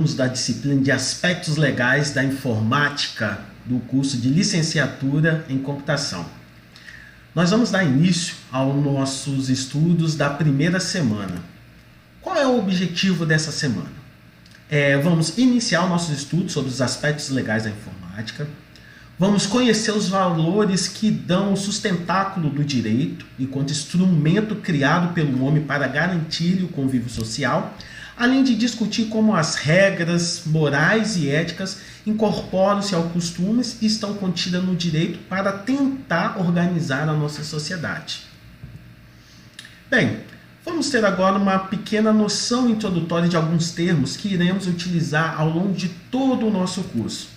alunos da disciplina de Aspectos Legais da Informática do curso de Licenciatura em Computação. Nós vamos dar início aos nossos estudos da primeira semana. Qual é o objetivo dessa semana? Vamos iniciar nossos estudos sobre os aspectos legais da informática. Vamos conhecer os valores que dão o sustentáculo do direito enquanto instrumento criado pelo homem para garantir o convívio social, além de discutir como as regras morais e éticas incorporam-se aos costumes e estão contidas no direito para tentar organizar a nossa sociedade. Bem, vamos ter agora uma pequena noção introdutória de alguns termos que iremos utilizar ao longo de todo o nosso curso.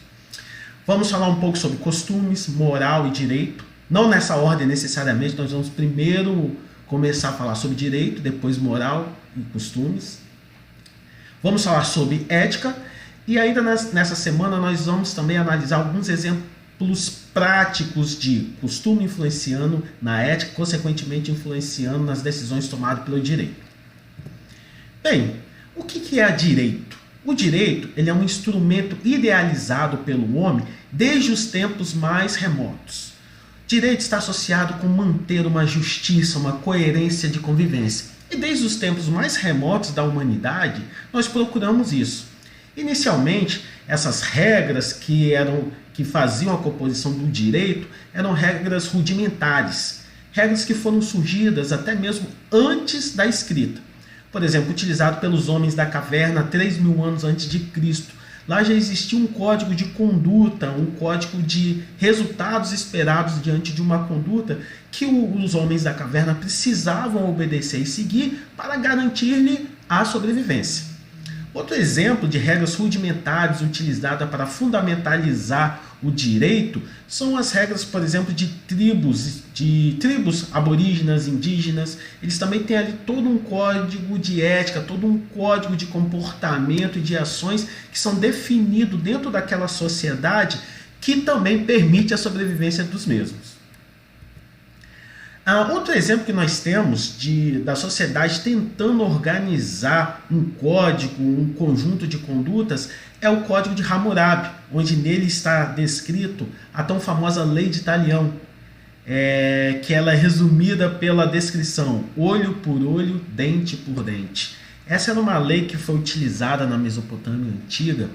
Vamos falar um pouco sobre costumes, moral e direito. Não nessa ordem necessariamente, nós vamos primeiro começar a falar sobre direito, depois moral e costumes. Vamos falar sobre ética e ainda nessa semana nós vamos também analisar alguns exemplos práticos de costume influenciando na ética, consequentemente influenciando nas decisões tomadas pelo direito. Bem, o que é direito? O direito ele é um instrumento idealizado pelo homem desde os tempos mais remotos. Direito está associado com manter uma justiça, uma coerência de convivência. E desde os tempos mais remotos da humanidade, nós procuramos isso. Inicialmente, essas regras que faziam a composição do direito eram regras rudimentares, regras que foram surgidas até mesmo antes da escrita. Por exemplo, utilizado pelos homens da caverna 3.000 anos antes de Cristo. Lá já existia um código de conduta, um código de resultados esperados diante de uma conduta que os homens da caverna precisavam obedecer e seguir para garantir-lhe a sobrevivência. Outro exemplo de regras rudimentares utilizadas para fundamentalizar o direito são as regras, por exemplo, de tribos aborígenas, indígenas. Eles também têm ali todo um código de ética, todo um código de comportamento e de ações que são definidos dentro daquela sociedade que também permite a sobrevivência dos mesmos. Outro exemplo que nós temos da sociedade tentando organizar um código, um conjunto de condutas, é o Código de Hammurabi, onde nele está descrito a tão famosa Lei de Talião, que ela é resumida pela descrição olho por olho, dente por dente. Essa era uma lei que foi utilizada na Mesopotâmia antiga,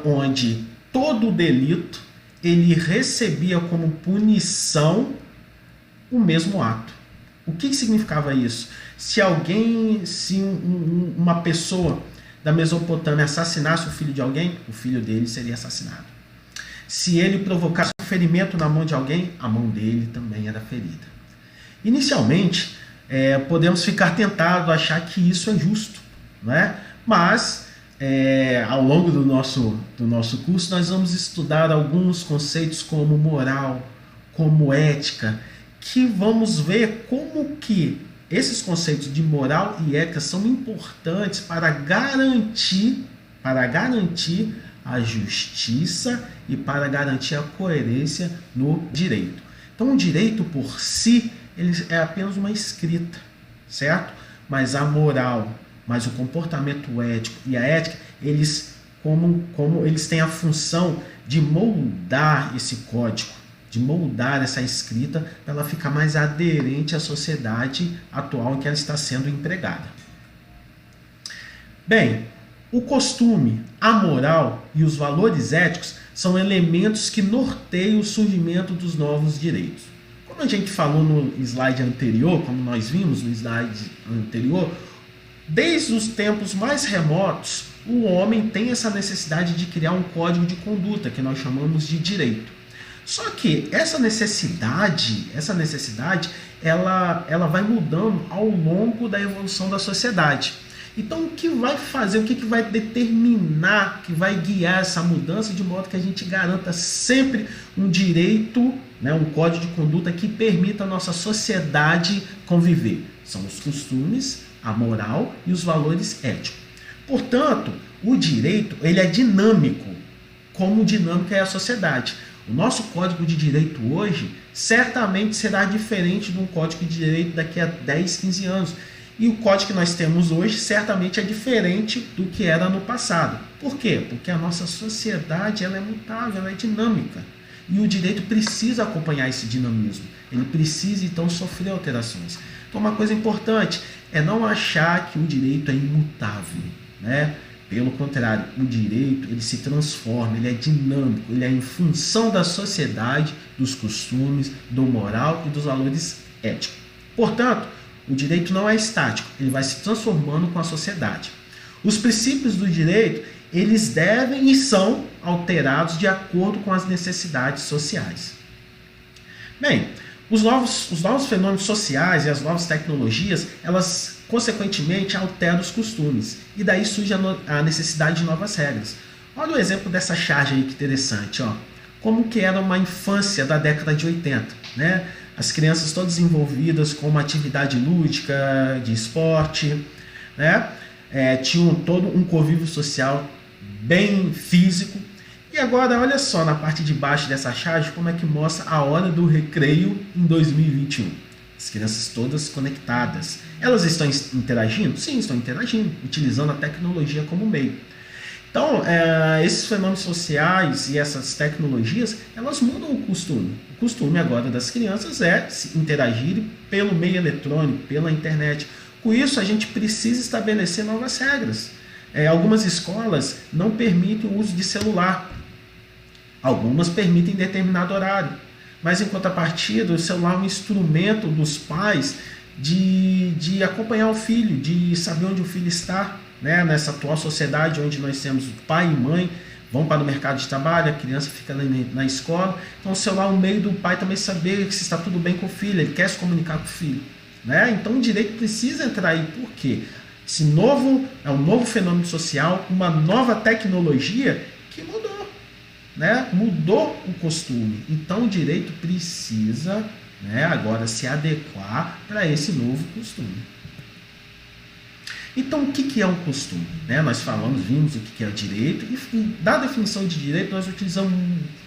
onde todo delito ele recebia como punição o mesmo ato. O que significava isso? Se uma pessoa da Mesopotâmia assassinasse o filho de alguém, o filho dele seria assassinado. Se ele provocasse um ferimento na mão de alguém, a mão dele também era ferida. Inicialmente, podemos ficar tentados a achar que isso é justo, né? Mas, ao longo do nosso curso, nós vamos estudar alguns conceitos como moral, como ética, que vamos ver como que esses conceitos de moral e ética são importantes para garantir a justiça e para garantir a coerência no direito. Então, o direito por si ele é apenas uma escrita, certo? Mas a moral, mas o comportamento ético e a ética, eles têm a função de moldar esse código, de moldar essa escrita para ela ficar mais aderente à sociedade atual em que ela está sendo empregada. Bem, o costume, a moral e os valores éticos são elementos que norteiam o surgimento dos novos direitos. Como a gente falou no slide anterior, como nós vimos no slide anterior, desde os tempos mais remotos, o homem tem essa necessidade de criar um código de conduta, que nós chamamos de direito. Só que essa necessidade, ela vai mudando ao longo da evolução da sociedade. Então, o que vai fazer, o que vai determinar, que vai guiar essa mudança de modo que a gente garanta sempre um direito, né, um código de conduta que permita a nossa sociedade conviver? São os costumes, a moral e os valores éticos. Portanto, o direito ele é dinâmico, como dinâmica é a sociedade. O nosso código de direito hoje certamente será diferente de um código de direito daqui a 10, 15 anos. E o código que nós temos hoje certamente é diferente do que era no passado. Por quê? Porque a nossa sociedade ela é mutável, ela é dinâmica. E o direito precisa acompanhar esse dinamismo. Ele precisa, então, sofrer alterações. Então, uma coisa importante é não achar que o direito é imutável, né? Pelo contrário, o direito ele se transforma, ele é dinâmico, ele é em função da sociedade, dos costumes, do moral e dos valores éticos. Portanto, o direito não é estático, ele vai se transformando com a sociedade. Os princípios do direito, eles devem e são alterados de acordo com as necessidades sociais. Bem, os novos fenômenos sociais e as novas tecnologias, elas consequentemente alteram os costumes. E daí surge a necessidade de novas regras. Olha o exemplo dessa charge aí que interessante. Ó. Como que era uma infância da década de 80. Né? As crianças todas envolvidas com uma atividade lúdica, de esporte. Né? Tinham todo um convívio social bem físico. E agora, olha só, na parte de baixo dessa charge, como é que mostra a hora do recreio em 2021. As crianças todas conectadas. Elas estão interagindo? Sim, estão interagindo, utilizando a tecnologia como meio. Então, esses fenômenos sociais e essas tecnologias, elas mudam o costume. O costume agora das crianças é se interagirem pelo meio eletrônico, pela internet. Com isso, a gente precisa estabelecer novas regras. Algumas escolas não permitem o uso de celular. Algumas permitem em determinado horário. Mas, em contrapartida, o celular é um instrumento dos pais de acompanhar o filho, de saber onde o filho está, né? Nessa atual sociedade onde nós temos pai e mãe, vão para o mercado de trabalho, a criança fica na escola. Então, o celular é um meio do pai também saber se está tudo bem com o filho, ele quer se comunicar com o filho. Né? Então, o direito precisa entrar aí. Por quê? Esse é um novo fenômeno social, uma nova tecnologia que mudou. Né? Mudou o costume. Então o direito precisa, né, agora se adequar para esse novo costume. Então o que é um costume? Né? Nós vimos o que é o direito e da definição de direito nós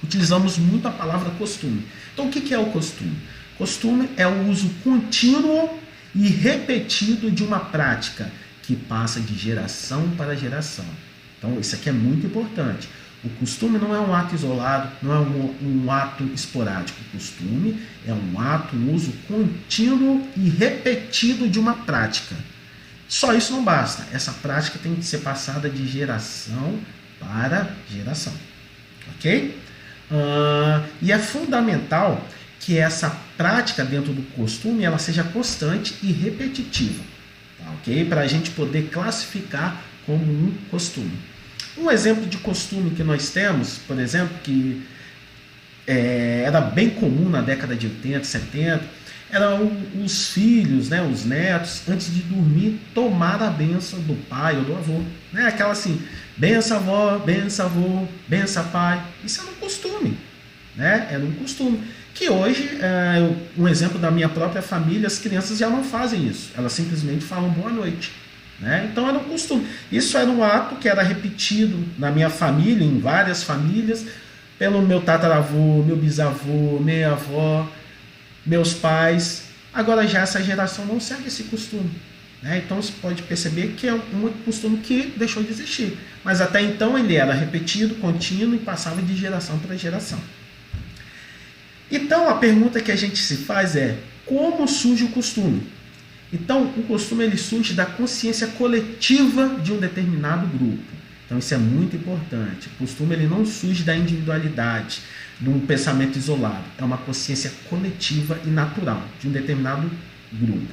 utilizamos muito a palavra costume. Então o que é o costume? Costume é o uso contínuo e repetido de uma prática que passa de geração para geração. Então isso aqui é muito importante. O costume não é um ato isolado, não é um ato esporádico. O costume é um ato, um uso contínuo e repetido de uma prática. Só isso não basta. Essa prática tem que ser passada de geração para geração. Ok? E é fundamental que essa prática dentro do costume ela seja constante e repetitiva. Tá? Ok? Para a gente poder classificar como um costume. Um exemplo de costume que nós temos, por exemplo, que era bem comum na década de 80, 70, eram os filhos, né, os netos, antes de dormir, tomar a bênção do pai ou do avô. Né? Aquela assim, benção avó, benção avô, benção pai. Isso era um costume. Né? Era um costume. Que hoje, um exemplo da minha própria família, as crianças já não fazem isso. Elas simplesmente falam boa noite. Né? Então era um costume. Isso era um ato que era repetido na minha família, em várias famílias, pelo meu tataravô, meu bisavô, minha avó, meus pais. Agora já essa geração não segue esse costume. Né? Então você pode perceber que é um costume que deixou de existir. Mas até então ele era repetido, contínuo e passava de geração para geração. Então a pergunta que a gente se faz é: como surge o costume? Então, o costume ele surge da consciência coletiva de um determinado grupo. Então, isso é muito importante. O costume ele não surge da individualidade, de um pensamento isolado. É uma consciência coletiva e natural de um determinado grupo.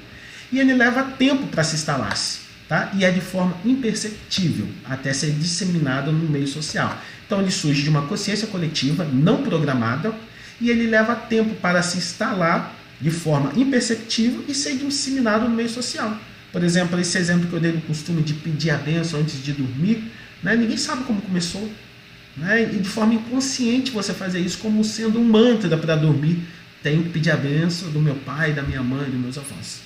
E ele leva tempo para se instalar-se. Tá? E é de forma imperceptível até ser disseminado no meio social. Então, ele surge de uma consciência coletiva não programada e ele leva tempo para se instalar de forma imperceptível e ser disseminado no meio social. Por exemplo, esse exemplo que eu dei do costume de pedir a bênção antes de dormir, né? Ninguém sabe como começou. Né? E de forma inconsciente você fazer isso como sendo um mantra para dormir. Tenho que pedir a bênção do meu pai, da minha mãe, dos meus avós.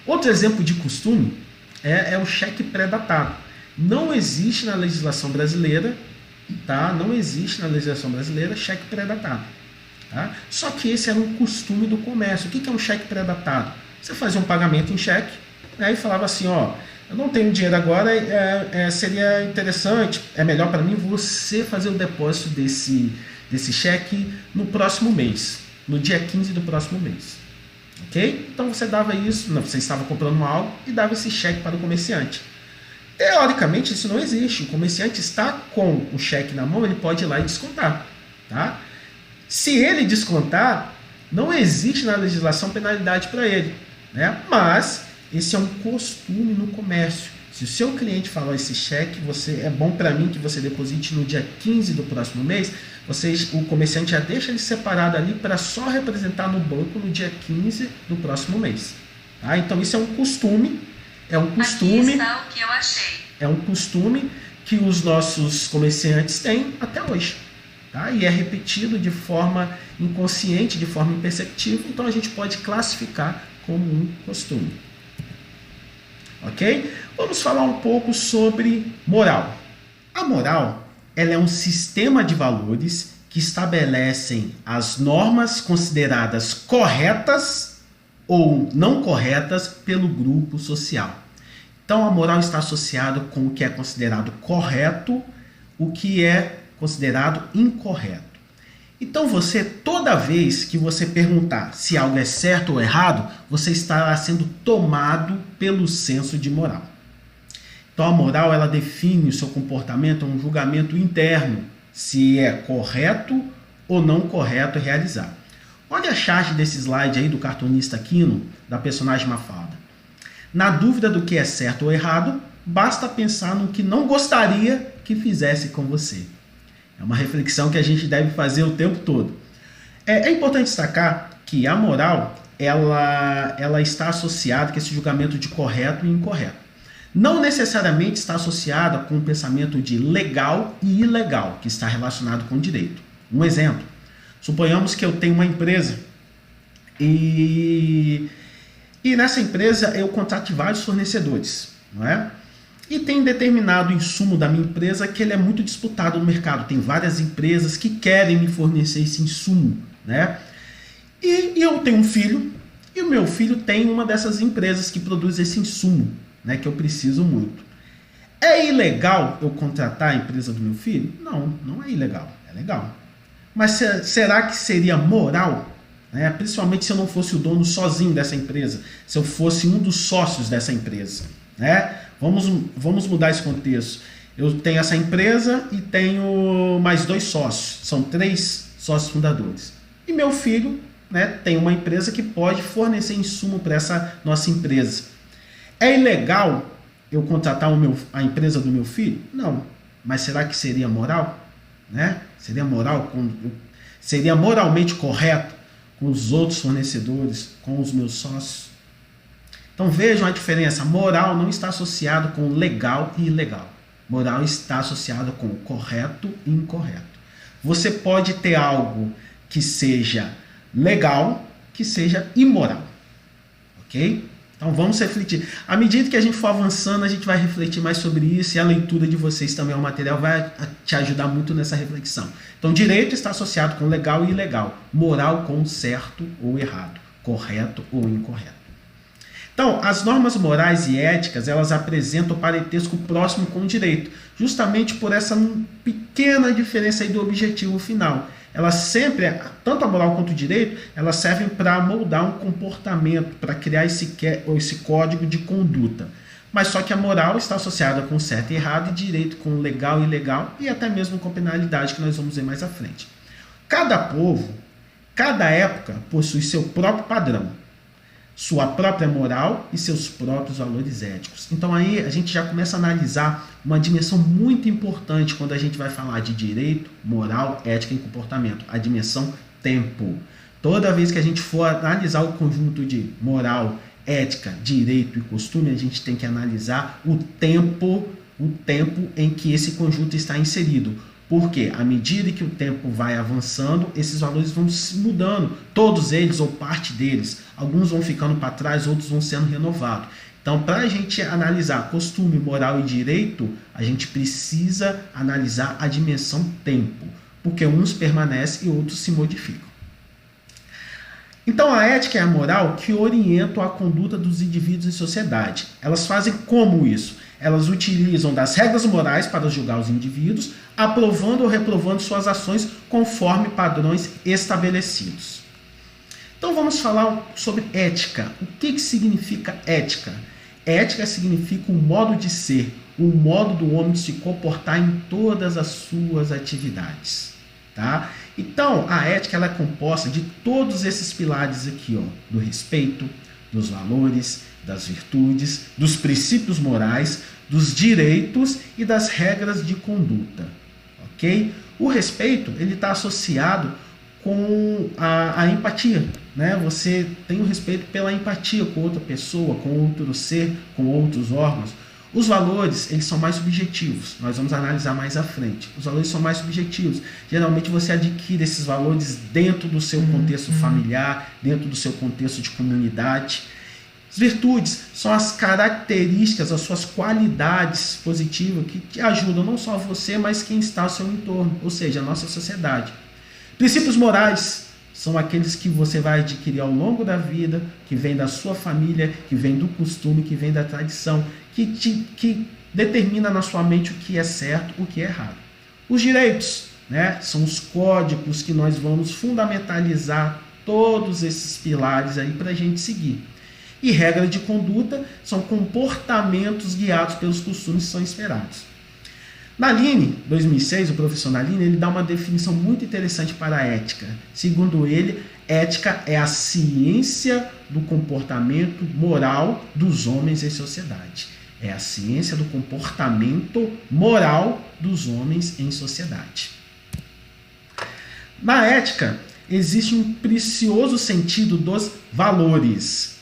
Outro exemplo de costume é o cheque pré-datado. Não existe na legislação brasileira, tá? Não existe na legislação brasileira cheque pré-datado. Tá? Só que esse era um costume do comércio. O que é um cheque pré-datado? Você fazia um pagamento em cheque, né, e falava assim, ó, eu não tenho dinheiro agora, seria interessante, é melhor para mim você fazer o depósito desse cheque no próximo mês, no dia 15 do próximo mês. Ok? Então você dava isso, você estava comprando algo e dava esse cheque para o comerciante. Teoricamente isso não existe, o comerciante está com o cheque na mão, ele pode ir lá e descontar. Tá? Se ele descontar, não existe na legislação penalidade para ele, né? Mas esse é um costume no comércio. Se o seu cliente falou esse cheque, é bom para mim que você deposite no dia 15 do próximo mês, o comerciante já deixa ele separado ali para só representar no banco no dia 15 do próximo mês. Tá? Então isso é um costume, Aqui está o que eu achei. É um costume que os nossos comerciantes têm até hoje. Tá? E é repetido de forma inconsciente, de forma imperceptível, então a gente pode classificar como um costume. Ok? Vamos falar um pouco sobre moral. A moral, ela é um sistema de valores que estabelecem as normas consideradas corretas ou não corretas pelo grupo social. Então a moral está associada com o que é considerado correto, o que é considerado incorreto. Então toda vez que você perguntar se algo é certo ou errado, você estará sendo tomado pelo senso de moral. Então a moral, ela define o seu comportamento, um julgamento interno, se é correto ou não correto realizar. Olha a charge desse slide aí do cartunista Quino, da personagem Mafalda. Na dúvida do que é certo ou errado, basta pensar no que não gostaria que fizesse com você. É uma reflexão que a gente deve fazer o tempo todo. É importante destacar que a moral, ela está associada com esse julgamento de correto e incorreto. Não necessariamente está associada com o pensamento de legal e ilegal, que está relacionado com o direito. Um exemplo, suponhamos que eu tenho uma empresa e nessa empresa eu contrato vários fornecedores, não é? E tem determinado insumo da minha empresa que ele é muito disputado no mercado. Tem várias empresas que querem me fornecer esse insumo, né? E eu tenho um filho, e o meu filho tem uma dessas empresas que produz esse insumo, né, que eu preciso muito. É ilegal eu contratar a empresa do meu filho? Não, não é ilegal, é legal. Mas será que seria moral? Né? Principalmente se eu não fosse o dono sozinho dessa empresa, se eu fosse um dos sócios dessa empresa. Né? Vamos mudar esse contexto. Eu tenho essa empresa e tenho mais 2 sócios, são 3 sócios fundadores. E meu filho, né, tem uma empresa que pode fornecer insumo para essa nossa empresa. É ilegal eu contratar a empresa do meu filho? Não. Mas será que seria moral? Né? Seria moralmente correto com os outros fornecedores, com os meus sócios? Então vejam a diferença. Moral não está associado com legal e ilegal. Moral está associado com correto e incorreto. Você pode ter algo que seja legal, que seja imoral. Ok? Então vamos refletir. À medida que a gente for avançando, a gente vai refletir mais sobre isso, e a leitura de vocês também, o material vai te ajudar muito nessa reflexão. Então direito está associado com legal e ilegal. Moral com certo ou errado. Correto ou incorreto. Então, as normas morais e éticas, elas apresentam o parentesco próximo com o direito, justamente por essa pequena diferença aí do objetivo final. Elas sempre, tanto a moral quanto o direito, elas servem para moldar um comportamento, para criar esse código de conduta. Mas só que a moral está associada com certo e errado, e direito com legal e ilegal, e até mesmo com penalidade, que nós vamos ver mais à frente. Cada povo, cada época possui seu próprio padrão, sua própria moral e seus próprios valores éticos. Então aí a gente já começa a analisar uma dimensão muito importante quando a gente vai falar de direito, moral, ética e comportamento, a dimensão tempo. Toda vez que a gente for analisar o conjunto de moral, ética, direito e costume, a gente tem que analisar o tempo em que esse conjunto está inserido. Porque à medida que o tempo vai avançando, esses valores vão se mudando, todos eles ou parte deles. Alguns vão ficando para trás, outros vão sendo renovados. Então, para a gente analisar costume, moral e direito, a gente precisa analisar a dimensão tempo, porque uns permanecem e outros se modificam. Então a ética e a moral que orientam a conduta dos indivíduos em sociedade. Elas fazem como isso? Elas utilizam das regras morais para julgar os indivíduos, aprovando ou reprovando suas ações conforme padrões estabelecidos. Então vamos falar sobre ética. O que significa ética? Ética significa um modo de ser, um modo do homem se comportar em todas as suas atividades. Tá? Então, a ética ela é composta de todos esses pilares aqui, ó, do respeito, dos valores, das virtudes, dos princípios morais, dos direitos e das regras de conduta. Ok? O respeito ele está associado com a empatia, né? Você tem o respeito pela empatia com outra pessoa, com outro ser, com outros órgãos. Os valores, eles são mais subjetivos. Nós vamos analisar mais à frente. Os valores são mais subjetivos. Geralmente você adquire esses valores dentro do seu contexto familiar, dentro do seu contexto de comunidade. As virtudes são as características, as suas qualidades positivas que te ajudam não só você, mas quem está ao seu entorno, ou seja, a nossa sociedade. Princípios morais são aqueles que você vai adquirir ao longo da vida, que vem da sua família, que vem do costume, que vem da tradição, que determina na sua mente o que é certo, o que é errado. Os direitos, né, são os códigos que nós vamos fundamentalizar todos esses pilares aí para a gente seguir. E regras de conduta são comportamentos guiados pelos costumes que são esperados. Naline, 2006, o professor Naline, ele dá uma definição muito interessante para a ética. Segundo ele, ética é a ciência do comportamento moral dos homens em sociedade. É a ciência do comportamento moral dos homens em sociedade. Na ética, existe um precioso sentido dos valores.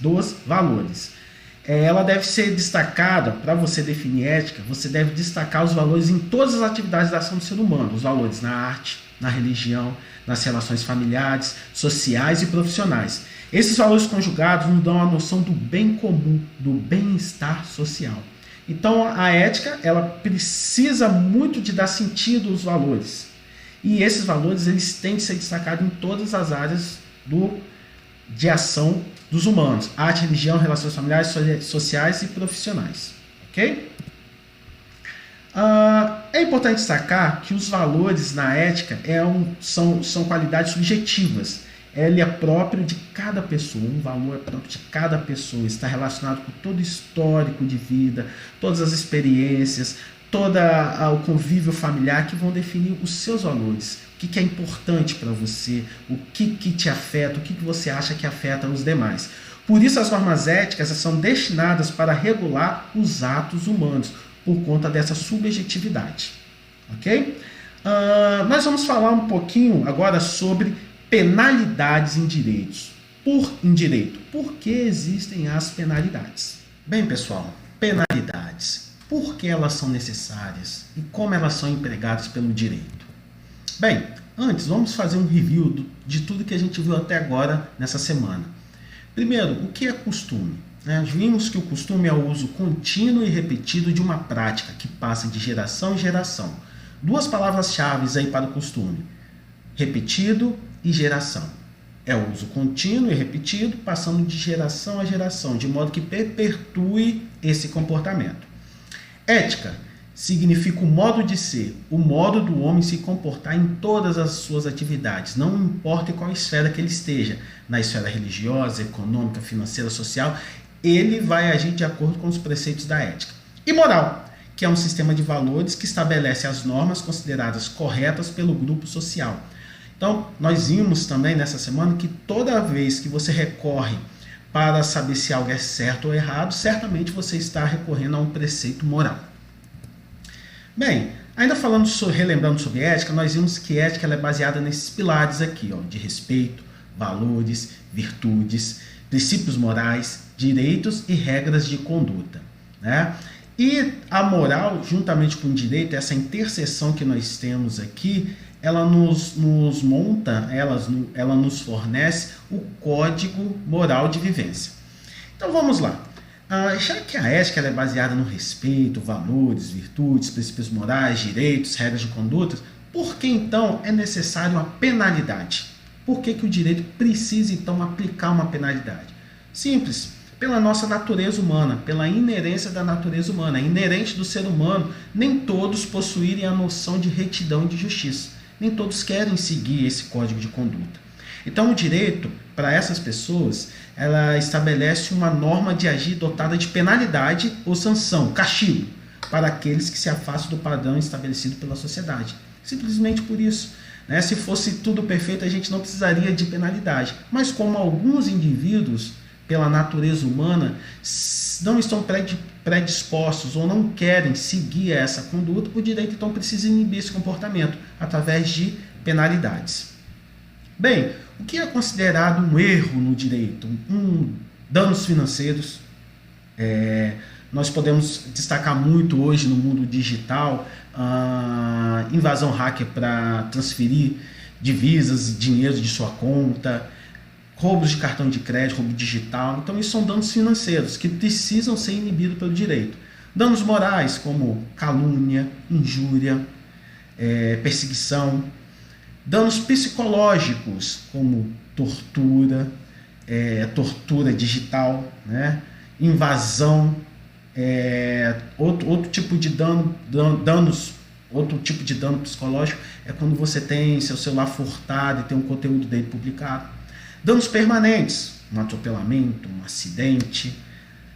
Ela deve ser destacada, para você definir ética, você deve destacar os valores em todas as atividades da ação do ser humano. Os valores na arte, na religião, nas relações familiares, sociais e profissionais. Esses valores conjugados nos dão a noção do bem comum, do bem-estar social. Então a ética, ela precisa muito de dar sentido aos valores. E esses valores, eles têm que ser destacados em todas as áreas de ação dos humanos. Arte, religião, relações familiares, sociais e profissionais. Ok? É importante destacar que os valores na ética são qualidades subjetivas. Ele é próprio de cada pessoa, um valor é próprio de cada pessoa, está relacionado com todo o histórico de vida, todas as experiências, todo o convívio familiar que vão definir os seus valores. O que é importante para você, o que te afeta, o que você acha que afeta os demais. Por isso as normas éticas são destinadas para regular os atos humanos, por conta dessa subjetividade. Ok? Nós vamos falar um pouquinho agora sobre penalidades em direitos. Em direito, por que existem as penalidades? Bem, pessoal, penalidades. Por que elas são necessárias e como elas são empregadas pelo direito? Bem, antes vamos fazer um review de tudo que a gente viu até agora nessa semana. Primeiro, o que é costume? Vimos que o costume é o uso contínuo e repetido de uma prática que passa de geração em geração. Duas palavras-chave aí para o costume: repetido e geração. É o uso contínuo e repetido, passando de geração a geração, de modo que perpetue esse comportamento. Ética significa o modo de ser, o modo do homem se comportar em todas as suas atividades, não importa em qual esfera que ele esteja, na esfera religiosa, econômica, financeira, social, ele vai agir de acordo com os preceitos da ética. E moral, que é um sistema de valores que estabelece as normas consideradas corretas pelo grupo social. Então, nós vimos também nessa semana que toda vez que você recorre para saber se algo é certo ou errado, certamente você está recorrendo a um preceito moral. Bem, ainda relembrando sobre ética, nós vimos que ética ela é baseada nesses pilares aqui, de respeito, valores, virtudes, princípios morais, direitos e regras de conduta. Né? E a moral, juntamente com o direito, essa interseção que nós temos aqui, ela nos monta, ela nos fornece o código moral de vivência. Então vamos lá. Já que a ética ela é baseada no respeito, valores, virtudes, princípios morais, direitos, regras de conduta, por que então é necessário a penalidade? Por que o direito precisa, então, aplicar uma penalidade? Simples, pela nossa natureza humana, pela inerência da natureza humana. É inerente do ser humano nem todos possuírem a noção de retidão e de justiça. Nem todos querem seguir esse código de conduta. Então, o direito, para essas pessoas, ela estabelece uma norma de agir dotada de penalidade ou sanção, castigo, para aqueles que se afastam do padrão estabelecido pela sociedade. Simplesmente por isso. Se fosse tudo perfeito, a gente não precisaria de penalidade. Mas como alguns indivíduos, pela natureza humana, não estão predispostos ou não querem seguir essa conduta, o direito então precisa inibir esse comportamento através de penalidades. Bem, o que é considerado um erro no direito? Danos financeiros. Nós podemos destacar muito hoje no mundo digital invasão hacker para transferir divisas, dinheiro de sua conta, roubos de cartão de crédito, roubo digital. Então, isso são danos financeiros que precisam ser inibidos pelo direito. Danos morais, como calúnia, injúria, perseguição. Danos psicológicos, como tortura, tortura digital, invasão, outro tipo de danos. Outro tipo de dano psicológico é quando você tem seu celular furtado e tem um conteúdo dele publicado. Danos permanentes, um atropelamento, um acidente,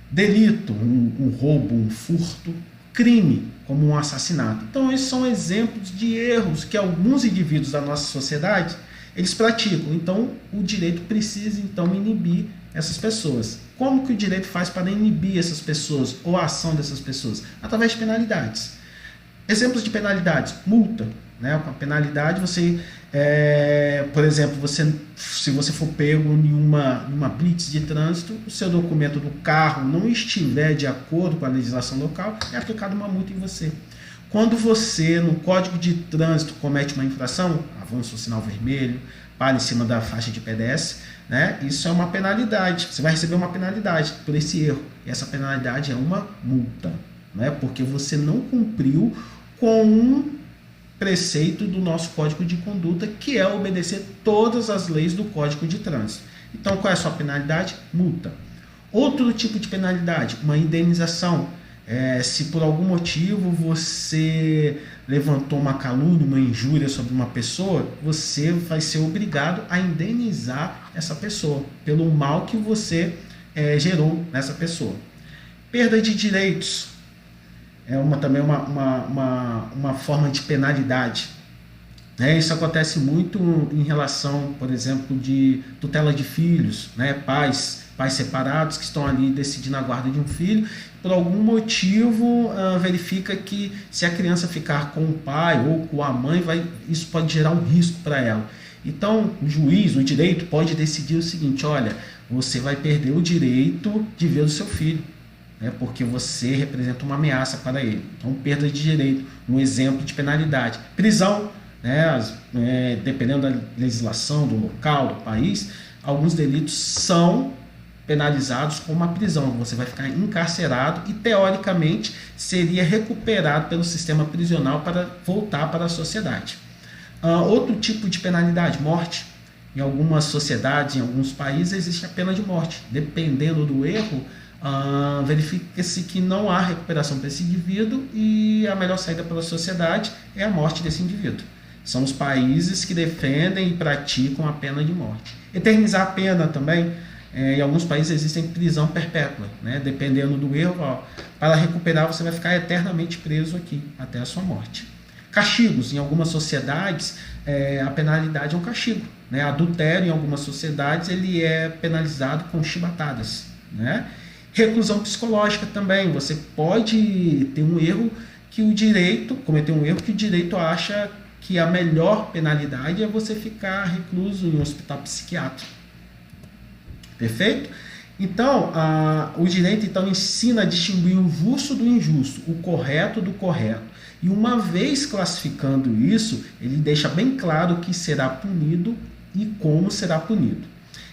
delito, um roubo, um furto, crime, como um assassinato. Então, esses são exemplos de erros que alguns indivíduos da nossa sociedade, eles praticam. Então, o direito precisa, então, inibir essas pessoas. Como que o direito faz para inibir essas pessoas ou a ação dessas pessoas? Através de penalidades. Exemplos de penalidades: multa. Com a penalidade, você, por exemplo, se você for pego em uma blitz de trânsito, o seu documento do carro não estiver de acordo com a legislação local, é aplicada uma multa em você. Quando você, no Código de Trânsito, comete uma infração, avança o sinal vermelho, para em cima da faixa de pedestre, isso é uma penalidade. Você vai receber uma penalidade por esse erro. E essa penalidade é uma multa, porque você não cumpriu com um preceito do nosso Código de Conduta, que é obedecer todas as leis do Código de Trânsito. Então, qual é a sua penalidade? Multa. Outro tipo de penalidade, uma indenização. Se por algum motivo você levantou uma calúnia, uma injúria sobre uma pessoa, você vai ser obrigado a indenizar essa pessoa pelo mal que você gerou nessa pessoa. Perda de direitos é também uma forma de penalidade. Isso acontece muito em relação, por exemplo, de tutela de filhos, pais separados que estão ali decidindo a guarda de um filho. Por algum motivo, verifica que se a criança ficar com o pai ou com a mãe, isso pode gerar um risco para ela. Então, o juiz, o direito, pode decidir o seguinte: olha, você vai perder o direito de ver o seu filho, porque você representa uma ameaça para ele. Então, perda de direito, um exemplo de penalidade. Prisão, dependendo da legislação, do local, do país, alguns delitos são penalizados com uma prisão. Você vai ficar encarcerado e, teoricamente, seria recuperado pelo sistema prisional para voltar para a sociedade. Outro tipo de penalidade, morte. Em algumas sociedades, em alguns países, existe a pena de morte. Dependendo do erro, verifica-se que não há recuperação para esse indivíduo e a melhor saída pela sociedade é a morte desse indivíduo. São os países que defendem e praticam a pena de morte. Eternizar a pena também. Em alguns países existem prisão perpétua, dependendo do erro. Para recuperar, você vai ficar eternamente preso aqui, até a sua morte. Castigos. Em algumas sociedades, a penalidade é um castigo. Adultério, em algumas sociedades, ele é penalizado com chibatadas. Reclusão psicológica também. Você pode ter um erro que cometer um erro que o direito acha que a melhor penalidade é você ficar recluso em um hospital psiquiátrico. Perfeito? Então, o direito então ensina a distinguir o justo do injusto, o correto do correto. E uma vez classificando isso, ele deixa bem claro o que será punido e como será punido.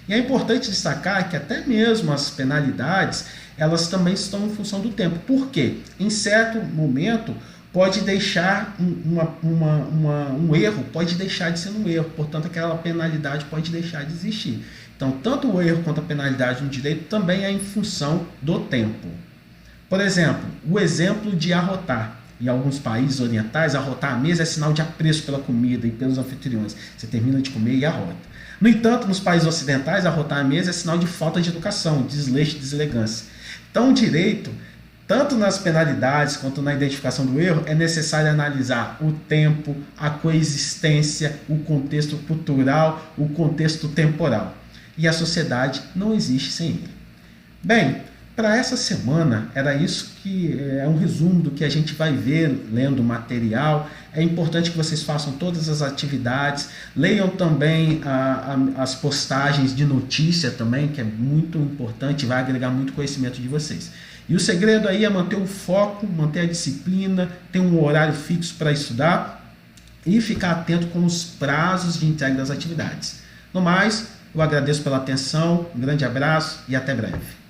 E é importante destacar que até mesmo as penalidades, elas também estão em função do tempo. Por quê? Em certo momento, pode deixar um erro, pode deixar de ser um erro, portanto aquela penalidade pode deixar de existir. Então, tanto o erro quanto a penalidade no direito também é em função do tempo. Por exemplo, o exemplo de arrotar. Em alguns países orientais, arrotar a mesa é sinal de apreço pela comida e pelos anfitriões. Você termina de comer e arrota. No entanto, nos países ocidentais, arrotar a mesa é sinal de falta de educação, desleixo e deselegância. Então, o direito, tanto nas penalidades quanto na identificação do erro, é necessário analisar o tempo, a coexistência, o contexto cultural, o contexto temporal. E a sociedade não existe sem ele. Bem, para essa semana, era isso que é um resumo do que a gente vai ver lendo o material. É importante que vocês façam todas as atividades, leiam também as postagens de notícia também, que é muito importante, vai agregar muito conhecimento de vocês. E o segredo aí é manter o foco, manter a disciplina, ter um horário fixo para estudar e ficar atento com os prazos de entrega das atividades. No mais, eu agradeço pela atenção, um grande abraço e até breve.